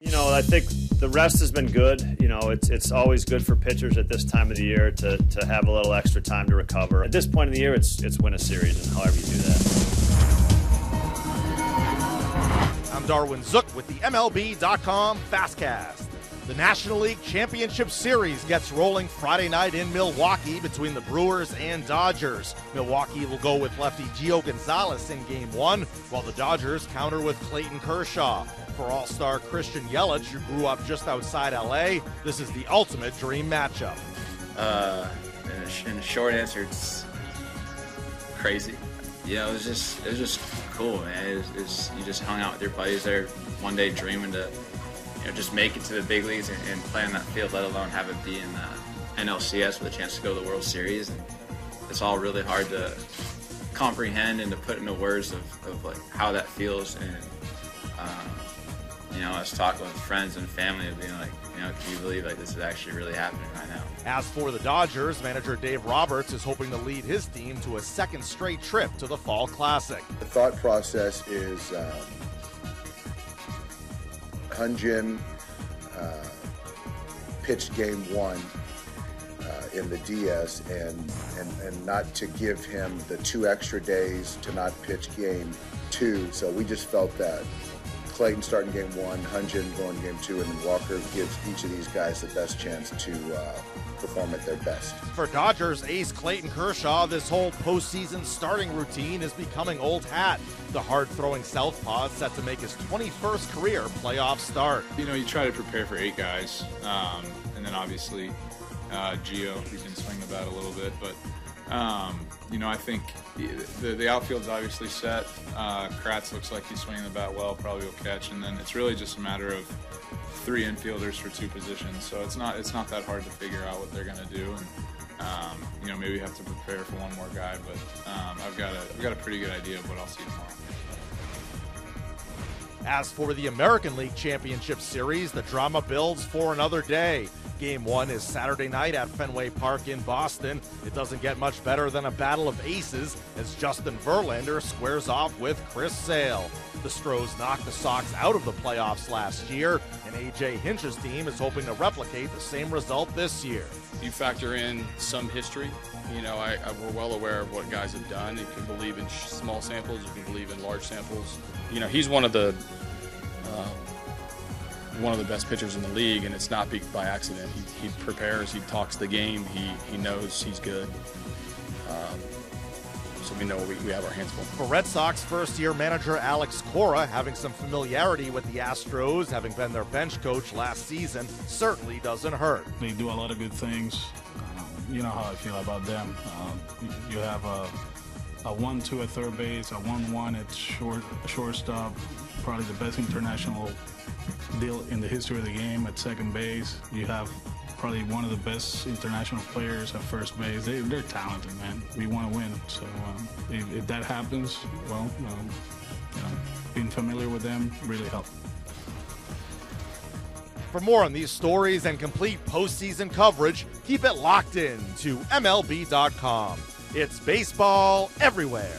You know, I think the rest has been good. You know, it's always good for pitchers at this time of the year to have a little extra time to recover. At this point in the year, it's win a series, and however you do that. I'm Darwin Zook with the MLB.com FastCast. The National League Championship Series gets rolling Friday night in Milwaukee between the Brewers and Dodgers. Milwaukee will go with lefty Gio Gonzalez in Game 1, while the Dodgers counter with Clayton Kershaw. For All-Star Christian Yelich, who grew up just outside L.A., this is the ultimate dream matchup. In a short answer, it's crazy. You know, it was just cool, man. You just hung out with your buddies there one day dreaming to, you know, just make it to the big leagues and play on that field, let alone have it be in the NLCS with a chance to go to the World Series. And it's all really hard to comprehend and to put into words of like how that feels. And you know, I was talking with friends and family of being like, you know, can you believe like this is actually really happening right now? As for the Dodgers, manager Dave Roberts is hoping to lead his team to a second straight trip to the Fall Classic. The thought process is Hyun-Jin pitched Game 1 in the DS and not to give him the 2 extra days to not pitch Game 2. So we just felt that Clayton starting Game 1, Hyun-Jin going Game 2, and then Walker gives each of these guys the best chance to perform at their best. For Dodgers ace Clayton Kershaw, this whole postseason starting routine is becoming old hat. The hard-throwing southpaw is set to make his 21st career playoff start. You know, you try to prepare for 8 guys, and then obviously Gio, he can swing the bat a little bit, but you know, I think the outfield's obviously set. Kratz looks like he's swinging the bat well, probably will catch, and then it's really just a matter of 3 infielders for 2 positions. So it's not that hard to figure out what they're going to do, and you know, maybe have to prepare for one more guy, but I've got a pretty good idea of what I'll see tomorrow. As for the American League Championship Series, the drama builds for another day. Game 1 is Saturday night at Fenway Park in Boston. It doesn't get much better than a battle of aces as Justin Verlander squares off with Chris Sale. The Stros knocked the Sox out of the playoffs last year, and A.J. Hinch's team is hoping to replicate the same result this year. You factor in some history. You know, we're well aware of what guys have done. You can believe in small samples, you can believe in large samples. You know, he's one of the best pitchers in the league, and it's not by accident. He prepares, he talks the game, he knows he's good. So we know we have our hands full. For Red Sox first-year manager Alex Cora, having some familiarity with the Astros, having been their bench coach last season, certainly doesn't hurt. They do a lot of good things. You know how I feel about them. You have a 1-2 at third base, a 1-1 at shortstop, probably the best international deal in the history of the game at second base. You have probably one of the best international players at first base. They're talented, man. We want to win. So if that happens, well, you know, being familiar with them really helps. For more on these stories and complete postseason coverage, keep it locked in to MLB.com. It's baseball everywhere.